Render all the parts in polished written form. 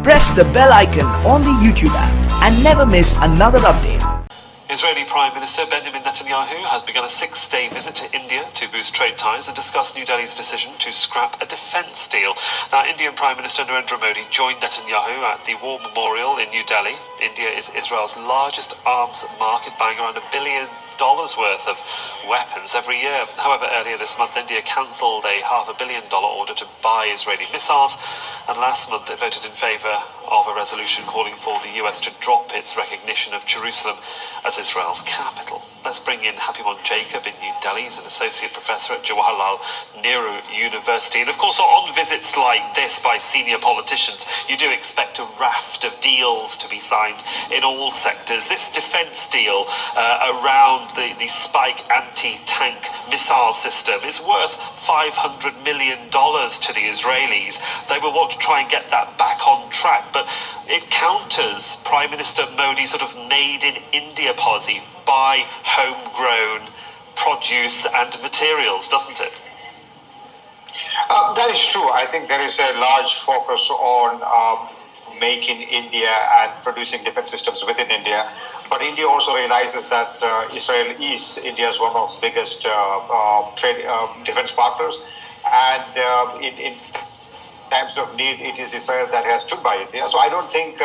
press the bell icon on the YouTube app and never miss another update. Israeli Prime Minister Benjamin Netanyahu has begun a 6-day visit to India to boost trade ties and discuss New Delhi's decision to scrap a defence deal. Now, Indian Prime Minister Narendra Modi joined Netanyahu at the War Memorial in New Delhi. India is Israel's largest arms market, buying around $1 billion worth of weapons every year. However, earlier this month, India cancelled a $500 million order to buy Israeli missiles, and last month it voted in favour of a resolution calling for the US to drop its recognition of Jerusalem as Israel's capital. Let's bring in Happymon Jacob in New Delhi. He's an associate professor at Jawaharlal Nehru University. And of course, on visits like this by senior politicians, you do expect a raft of deals to be signed in all sectors. This defence deal around the Spike anti-tank missile system is worth $500 million to the Israelis. They will want to try and get that back on track, but it counters Prime Minister Modi's sort of made in India policy, buy homegrown produce and materials, doesn't it? That is true. I think there is a large focus on make in India and producing defense systems within India. But India also realizes that Israel is India's one of its biggest trade defense partners. And in times of need, it is Israel that has stood by India. So I don't think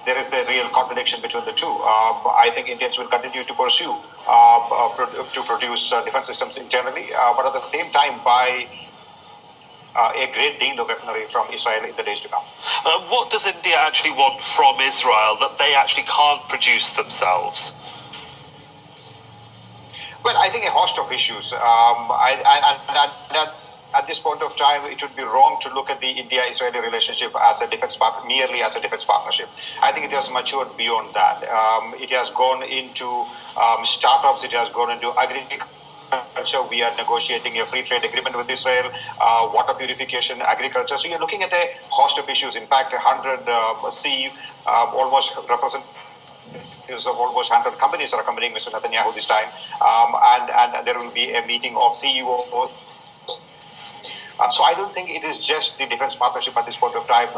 there is a real contradiction between the two. I think Indians will continue to pursue to produce defense systems internally, but at the same time buy a great deal of weaponry from Israel in the days to come. What does India actually want from Israel that they actually can't produce themselves? Well, I think a host of issues. At this point of time, it would be wrong to look at the India-Israeli relationship as a defense merely as a defense partnership. I think it has matured beyond that. It has gone into startups. It has gone into agriculture. We are negotiating a free trade agreement with Israel, water purification, agriculture. So you're looking at a host of issues. In fact, 100 almost represent of almost 100 companies are accompanying Mr. Netanyahu this time, and there will be a meeting of CEOs. So I don't think it is just the defense partnership at this point of time.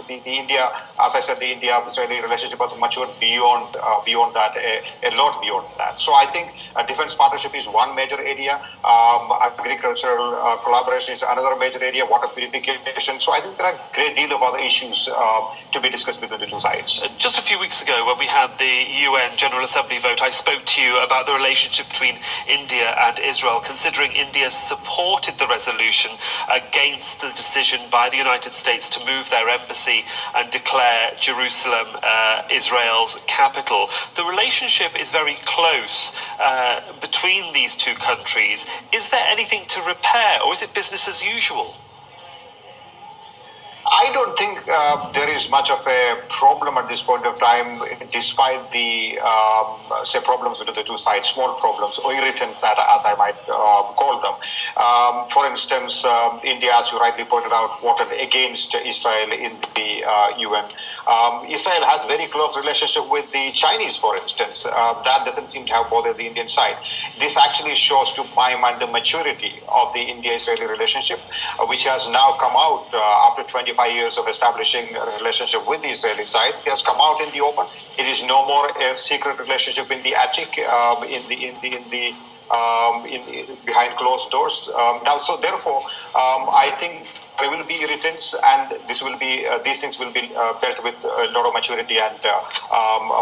The India, as I said, the India-Israeli relationship has matured beyond that, a lot beyond that. So I think a defense partnership is one major area. Agricultural collaboration is another major area. Water purification. So I think there are a great deal of other issues to be discussed between the two sides. Just a few weeks ago, when we had the UN General Assembly vote, I spoke to you about the relationship between India and Israel, considering India supported the resolution against the decision by the United States to move their embassy and declare Jerusalem Israel's capital. The relationship is very close between these two countries. Is there anything to repair, or is it business as usual? I don't think there is much of a problem at this point of time, despite the, say, problems between the two sides, small problems, or irritants, as I might call them. For instance, India, as you rightly pointed out, voted against Israel in the UN. Israel has very close relationship with the Chinese, for instance. That doesn't seem to have bothered the Indian side. This actually shows, to my mind, the maturity of the India-Israeli relationship, which has now come out after 25 years of establishing a relationship with the Israeli side. It has come out in the open. It is no more a secret relationship in the attic, behind closed doors. Now, so therefore, I think there will be irritants, and this will be these things will be dealt with a lot of maturity and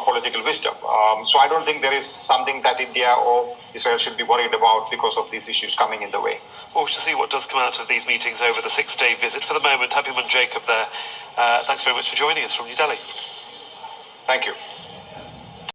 political wisdom. So I don't think there is something that India or Israel should be worried about because of these issues coming in the way. Well, we shall see what does come out of these meetings over the 6-day visit. For the moment, Happymon Jacob there. Thanks very much for joining us from New Delhi. Thank you.